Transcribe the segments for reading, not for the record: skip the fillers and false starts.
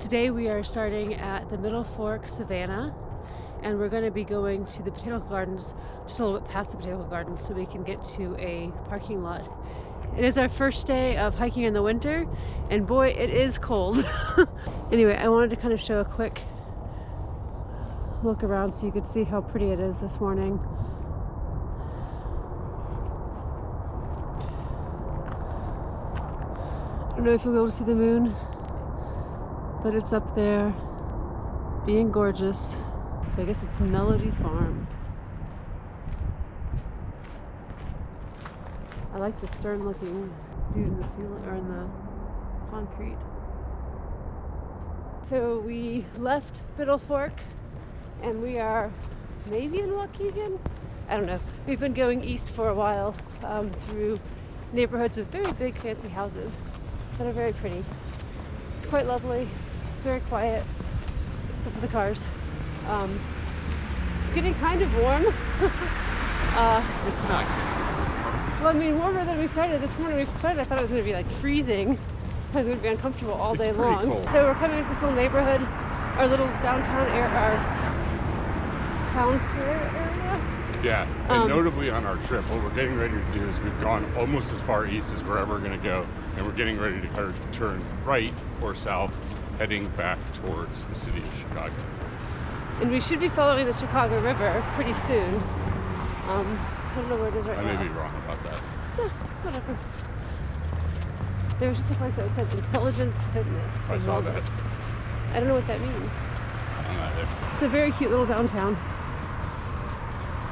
Today we are starting at the Middlefork Savanah, and we're going to be going to the botanical gardens, just a little bit past the botanical gardens, so we can get to a parking lot. It is our first day of hiking in the winter, and boy, it is cold. Anyway, I wanted to kind of show a quick look around so you could see how pretty it is this morning. I don't know if you'll be able to see the moon, but it's up there being gorgeous. So I guess it's Melody Farm. I like the stern looking dude in the ceiling or in the concrete. So we left Middlefork and we are maybe in Waukegan? I don't know. We've been going east for a while through neighborhoods with very big fancy houses that are very pretty. It's quite lovely, very quiet, except for the cars. It's getting kind of warm. It's not. Well, I mean, warmer than we started. This morning we started, I thought it was going to be like freezing. I was going to be uncomfortable all day long. Cold. So we're coming to this little neighborhood, our little downtown area, our town square area. Yeah, and notably on our trip, what we're getting ready to do is we've gone almost as far east as we're ever going to go, and we're getting ready to turn right or south, heading back towards the city of Chicago. And we should be following the Chicago River pretty soon. I don't know where it is right now. I may be wrong about that. Yeah, whatever. There was just a place that said Intelligence Fitness. I saw that. I don't know what that means. I don't know either. It's a very cute little downtown.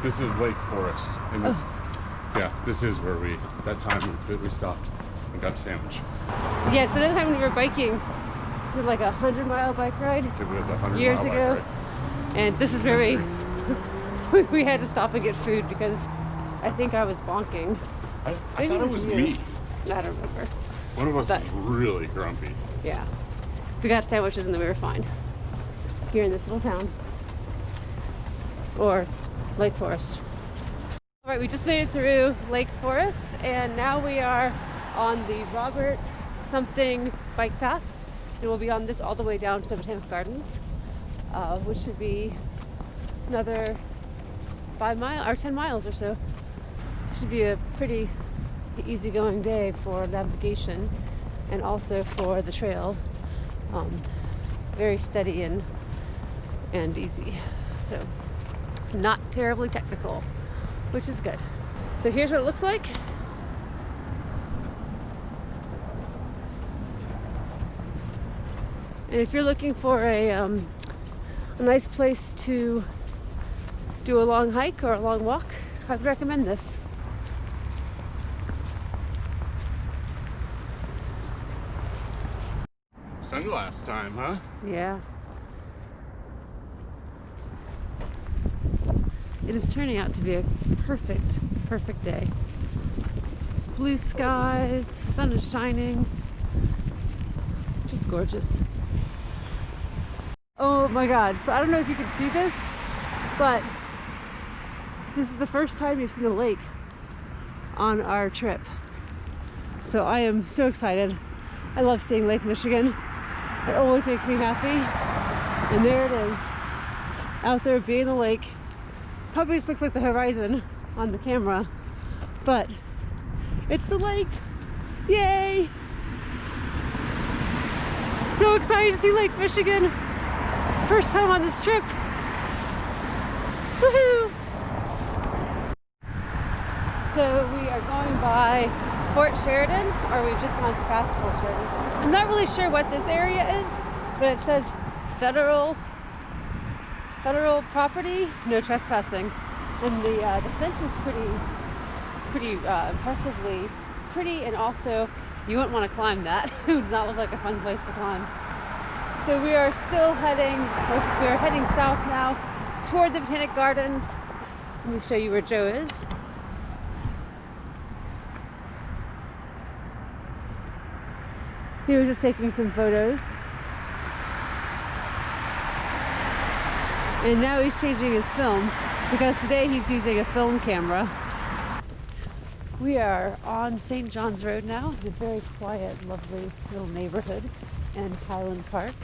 This is Lake Forest, and this, yeah, this is where that time that we stopped and got a sandwich. Yeah, so another time when we were biking, we did like a 100-mile bike ride. It was a 100-mile years bike ago, ride. and this is where we had to stop and get food because I think I was bonking. I thought it was me. I don't remember. One of us was really grumpy. Yeah, we got sandwiches and then we were fine. Here in this little town, or Lake Forest. All right, we just made it through Lake Forest, and now we are on the Robert something bike path, and we'll be on this all the way down to the Botanical Gardens, which should be another 5 miles or 10 miles or so. It should be a pretty easygoing day for navigation and also for the trail. Very steady and easy. So not terribly technical, which is good. So here's what it looks like. And if you're looking for a nice place to do a long hike or a long walk, I'd recommend this. Sunglass time, huh? Yeah. It is turning out to be a perfect day. Blue skies, sun is shining. Just gorgeous. Oh my God. So I don't know if you can see this, but this is the first time you've seen the lake on our trip. So I am so excited. I love seeing Lake Michigan. It always makes me happy. And there it is, out there being the lake. Probably just looks like the horizon on the camera, but it's the lake. Yay! So excited to see Lake Michigan. First time on this trip. Woohoo! So we are going by Fort Sheridan, or we've just gone past Fort Sheridan. I'm not really sure what this area is, but it says federal property, no trespassing. And the fence is pretty impressively pretty, and also you wouldn't want to climb that. It would not look like a fun place to climb. So we are still heading south now toward the Botanic Gardens. Let me show you where Joe is. He was just taking some photos. And now he's changing his film because today he's using a film camera. We are on St. John's Road now, in a very quiet, lovely little neighborhood in Highland Park.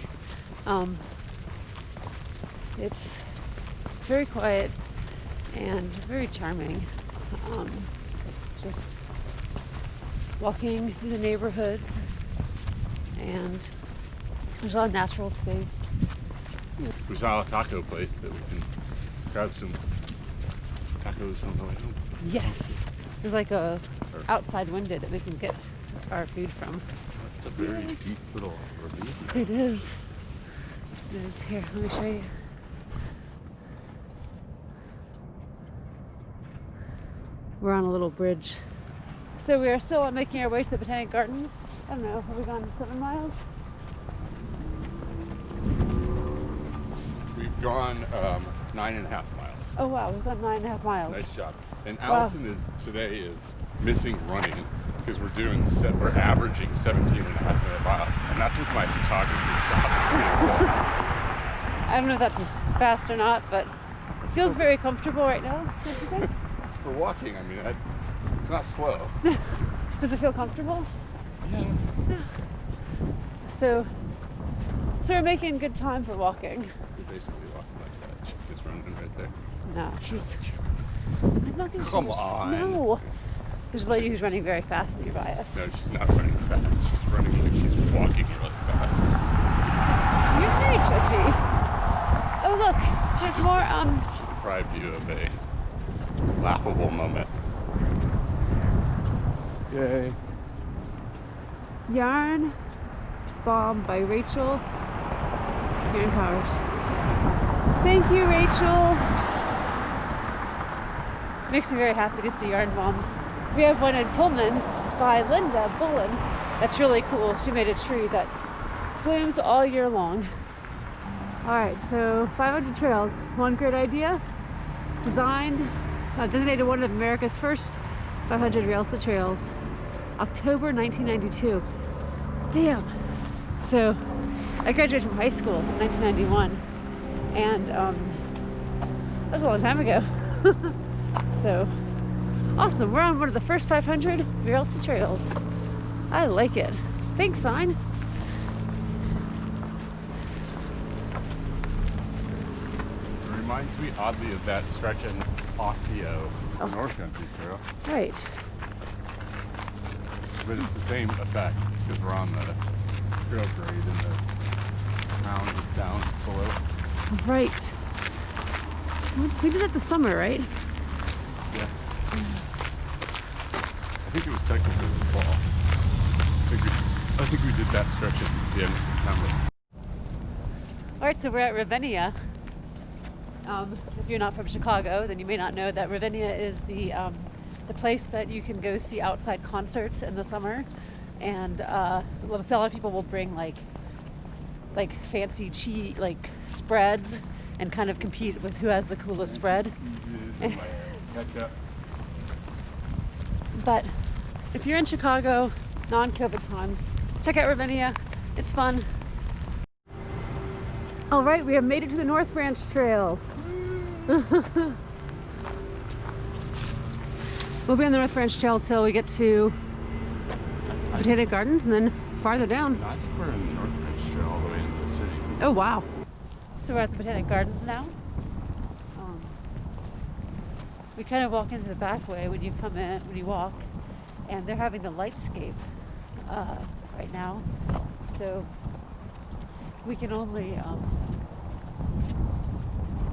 It's very quiet and very charming. Just walking through the neighborhoods, and there's a lot of natural space. We saw a taco place that we can grab some tacos on the way home. Yes, there's like a outside window that we can get our food from. It's a very deep little ravine. It is. It is. Here, let me show you. We're on a little bridge. So we are still on making our way to the Botanic Gardens. I don't know, have we gone 7 miles? We've gone 9.5 miles. Oh wow, we've gone 9.5 miles. Nice job. And Wow. Allison today is missing running because we're averaging 17.5 minute miles, and that's with my photography stops too. I don't know if that's fast or not, but it feels very comfortable right now, don't you think? For walking, I mean, it's not slow. Does it feel comfortable? Yeah. So we're making good time for walking. You're basically walking like that. Chick is running right there. No, she's... I'm not gonna Come on. No. There's a lady who's running very fast nearby us. No, she's not running fast. She's running like she's walking really fast. You're very judgy. Oh look, there's more She deprived you of a laughable moment. Yay. Yarn Bomb by Rachel here in Powers. Thank you, Rachel. Makes me very happy to see yarn bombs. We have one in Pullman by Linda Bullen. That's really cool. She made a tree that blooms all year long. All right, so 500 trails. One great idea. Designated one of America's first 500 rails-to trails. October 1992. Damn. So I graduated from high school in 1991, and that was a long time ago. So awesome. We're on one of the first 500 rails-to trails. I like it. Thanks, sign. It reminds me oddly of that stretch in Osseo, the North Country Trail. Right. But it's the same effect. It's because we're on the trail grade and the mound is down below us. Right. We did that this summer, right? Yeah. I think it was technically the fall. I think we did that stretch at the end of September. All right, so we're at Ravinia. If you're not from Chicago, then you may not know that Ravinia is the place that you can go see outside concerts in the summer, and a lot of people will bring like fancy cheese spreads and kind of compete with who has the coolest spread. But if you're in Chicago, non-COVID times, check out Ravinia. It's fun. All right, we have made it to the North Branch Trail. We'll be on the North Branch Trail till we get to Botanic Gardens, and then farther down. No, I think we're in the North Branch Trail all the way into the city. Oh wow! So we're at the Botanic Gardens now. We kind of walk into the back way when you come in, when you walk, and they're having the lightscape right now. So we can only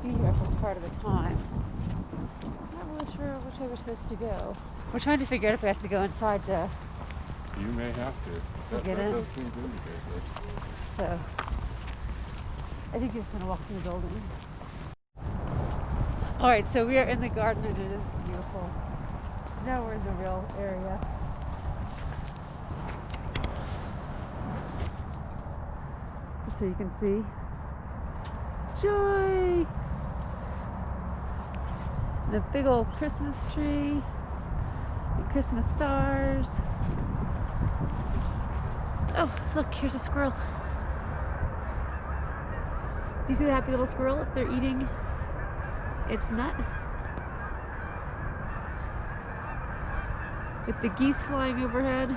be here for part of the time. Not really sure which way we're supposed to go. We're trying to figure out if we have to go inside to You may have to. get in. Does seem good because So I think you're just gonna walk through the building. All right, so we are in the garden and it is beautiful. Now we're in the real area. Just so you can see. Joy! The big old Christmas tree and Christmas stars. Oh, look, here's a squirrel. Do you see the happy little squirrel up there eating its nut? With the geese flying overhead.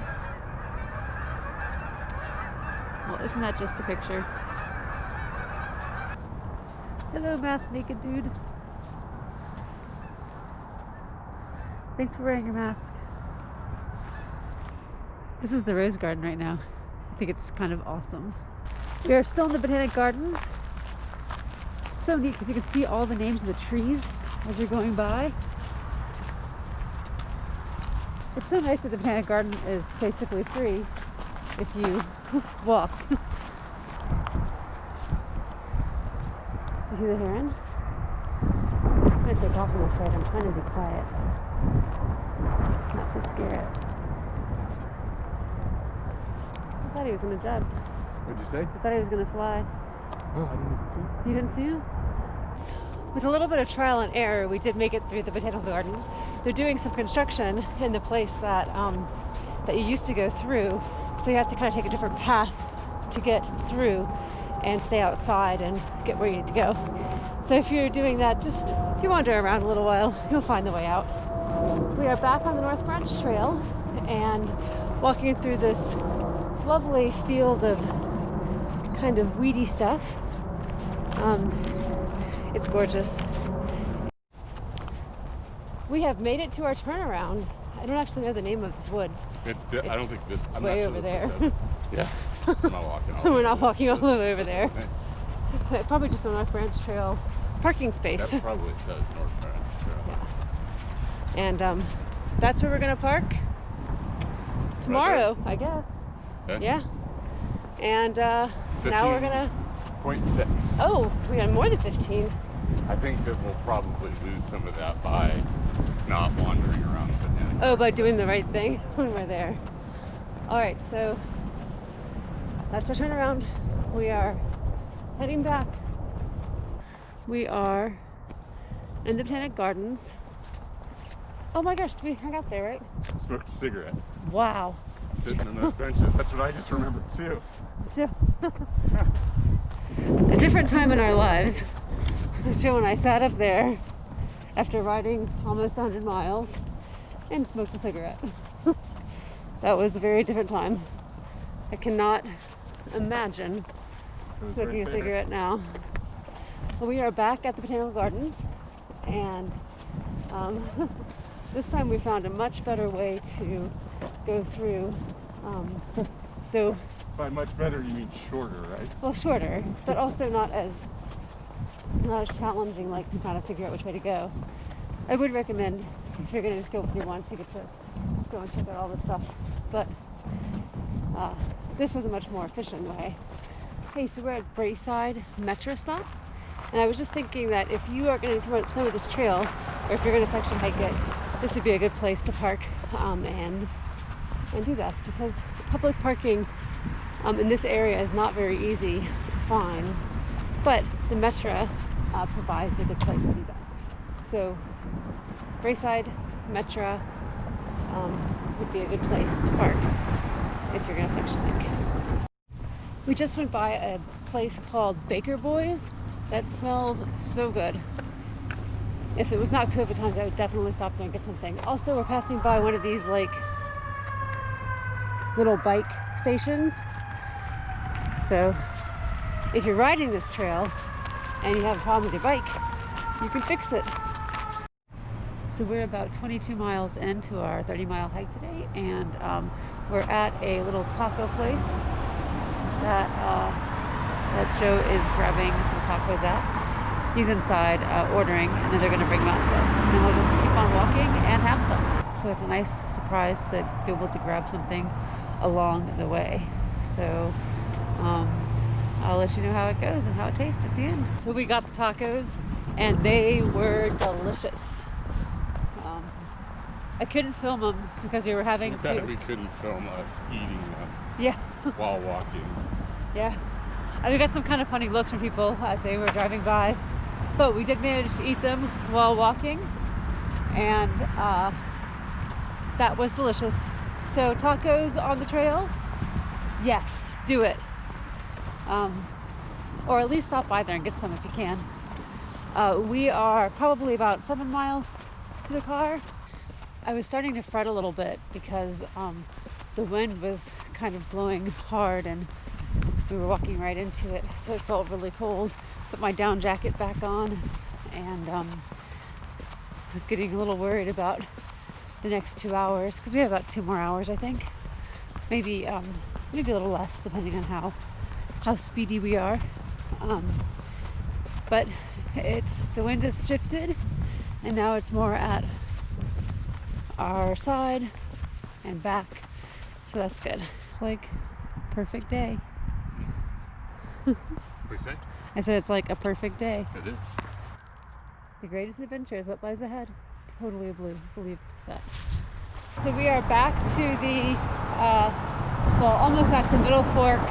Well, isn't that just a picture? Hello, mask naked dude. Thanks for wearing your mask. This is the rose garden right now. I think it's kind of awesome. We are still in the Botanic Gardens. It's so neat because you can see all the names of the trees as you're going by. It's so nice that the Botanic Garden is basically free if you walk. Do you see the heron? It's going to take off in the shade. I'm trying to be quiet. Not to scare it. I thought he was going to jump. What'd you say? I thought he was going to fly. Oh, I didn't see. You didn't see him? With a little bit of trial and error, we did make it through the Botanical Gardens. They're doing some construction in the place that that you used to go through, so you have to kind of take a different path to get through and stay outside and get where you need to go. So if you're doing that, just if you wander around a little while, you'll find the way out. We are back on the North Branch Trail and walking through this lovely field of kind of weedy stuff. It's gorgeous. We have made it to our turnaround. I don't actually know the name of this woods. I don't think this. It's I'm way not over sure there. Yeah. I'm not walking all the We're way not walking all the way over there. Okay. Probably just the North Branch Trail parking space. That probably says North Branch Trail. Yeah. And that's where we're gonna park tomorrow, I guess. Okay. Yeah. And now we're gonna. 0.6. Oh, we got more than 15. I think that we'll probably lose some of that by not wandering around the Botanic. Oh, by doing the right thing when we're there. All right, so that's our turnaround. We are heading back. We are in the Botanic Gardens. Oh my gosh, we hung out there, right? Smoked a cigarette. Wow. Sitting on those benches. That's what I just remembered too. A different time in our lives. Joe and I sat up there after riding almost 100 miles and smoked a cigarette. That was a very different time. I cannot imagine smoking a cigarette now. Well, we are back at the Botanical Gardens, and this time we found a much better way to go through. So, by much better, you mean shorter, right? well, shorter, but also not as challenging, like to kind of figure out which way to go. I would recommend, if you're going to just go through once, you get to go and check out all this stuff. But this was a much more efficient way. Hey, so we're at Brayside Metro Stop, and I was just thinking that if you are going to do some of this trail, or if you're going to section hike it, this would be a good place to park and do that, because public parking in this area is not very easy to find, but the Metro provides a good place to do that. So Brayside Metro would be a good place to park if you're going to section hike. We just went by a place called Baker Boys that smells so good. If it was not COVID times, I would definitely stop there and get something. Also, we're passing by one of these like little bike stations. So if you're riding this trail and you have a problem with your bike, you can fix it. So we're about 22 miles into our 30-mile hike today, and we're at a little taco place that Joe is grabbing some tacos at. He's inside ordering, and then they're going to bring them out to us. And we'll just keep on walking and have some. So it's a nice surprise to be able to grab something along the way. So I'll let you know how it goes and how it tastes at the end. So we got the tacos, and they were delicious. I couldn't film them because we were having to. We couldn't film us eating them. Yeah. While walking. Yeah. And we got some kind of funny looks from people as they were driving by, but we did manage to eat them while walking, and that was delicious. So tacos on the trail, yes, do it. Or at least stop by there and get some if you can. We are probably about 7 miles to the car. I was starting to fret a little bit because the wind was kind of blowing hard, and we were walking right into it, so it felt really cold. Put my down jacket back on, and was getting a little worried about the next 2 hours, because we have about 2 more hours, I think. Maybe a little less, depending on how speedy we are. But the wind has shifted, and now it's more at our side and back, so that's good. It's like perfect day. What do you say? I said it's like a perfect day. It is. The greatest adventure is what lies ahead. Totally believe that. So we are back to the, almost back to Middlefork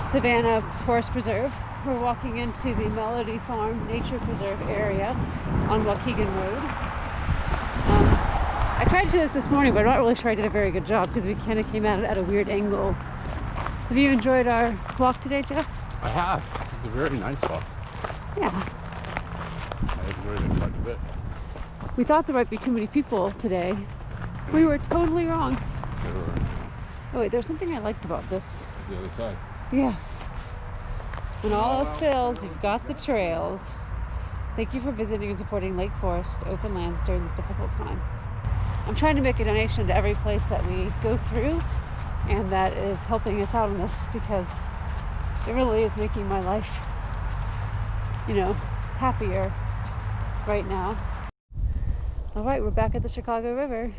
Savanah Forest Preserve. We're walking into the Melody Farm Nature Preserve area on Waukegan Road. I tried to do this morning, but I'm not really sure I did a very good job because we kind of came at it at a weird angle. Have you enjoyed our walk today, Jeff? I have. It's a very nice walk. Yeah. I enjoyed it quite a bit. We thought there might be too many people today. We were totally wrong. Oh wait, there's something I liked about this. The other side. Yes. When all else fails, you've got the trails. Thank you for visiting and supporting Lake Forest Open Lands during this difficult time. I'm trying to make a donation to every place that we go through, and that is helping us out on this, because it really is making my life, happier right now. All right, we're back at the Chicago River.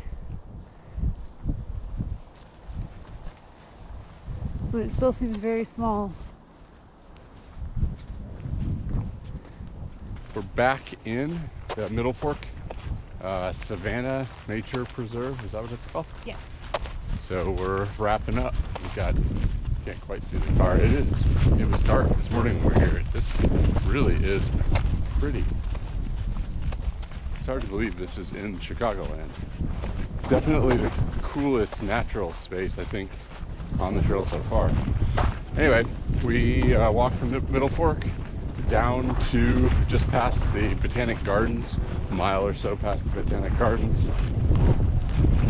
But it still seems very small. We're back in the Middlefork Savanah Nature Preserve. Is that what it's called? Yes. So we're wrapping up. Can't quite see the car. It was dark this morning when we were here. This really is pretty. It's hard to believe this is in Chicagoland. Definitely the coolest natural space, I think, on the trail so far. Anyway, we walked from the Middlefork down to just past the Botanic Gardens, a mile or so past the Botanic Gardens.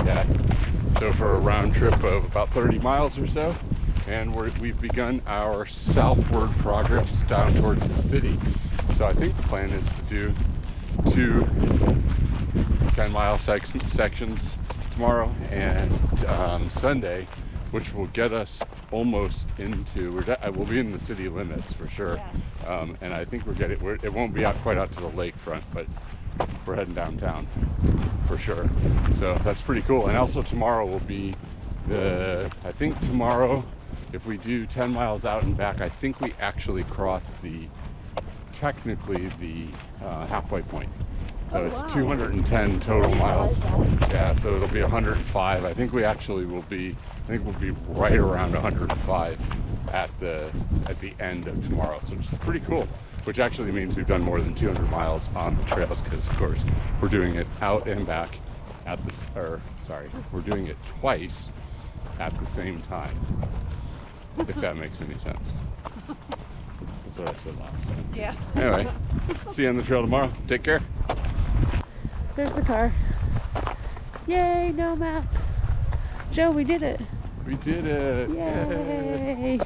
Yeah, so for a round trip of about 30 miles or so, and we've begun our southward progress down towards the city. So I think the plan is to do 2 10-mile sections tomorrow and Sunday, which will get us almost into, we'll be in the city limits for sure. Yeah. And I think it won't be quite out to the lakefront, but we're heading downtown for sure. So that's pretty cool. And also tomorrow will be I think tomorrow, if we do 10 miles out and back, I think we actually cross technically the halfway point. So it's 210 total miles. Yeah, so it'll be 105. I think we'll be right around 105 at the end of tomorrow. So it's pretty cool, which actually means we've done more than 200 miles on the trails, because of course we're doing it out and back we're doing it twice at the same time, if that makes any sense. That's what I said last time. Yeah. Anyway, see you on the trail tomorrow. Take care. There's the car. Yay, no map. Joe, we did it. We did it. Yay.